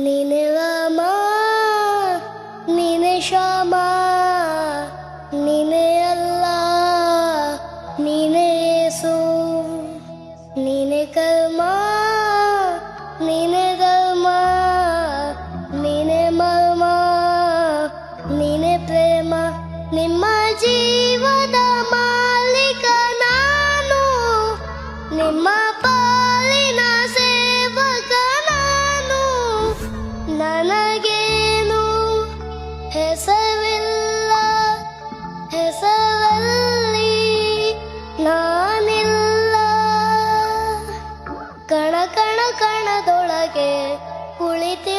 ನೀನೆ ರಾಮ, ನೀನೆ ಶ್ಯಾಮ, ನೀನೆ ಅಲ್ಲ, ನೀನೆ ಯೇಸು, ನೀನೆ ಕರ್ಮ, ನೀನೆ ಧರ್ಮ, ನೀನೆ ಮರ್ಮ, ನೀನೆ ಪ್ರೇಮ. ನಿಮ್ಮ ಜೀವದ ಮಾಲೀಕ ನಾನು, ನಿಮ್ಮ ಪಾಲಿನ ಸೇವಕ ನಾನು. ನನಗೇನು ಹೆಸರಿಲ್ಲ, ಹೆಸರಲ್ಲಿ ನಾನಿಲ್ಲ. ಕಣ ಕಣ ಕಣದೊಳಗೆ ಕುಳಿತಿ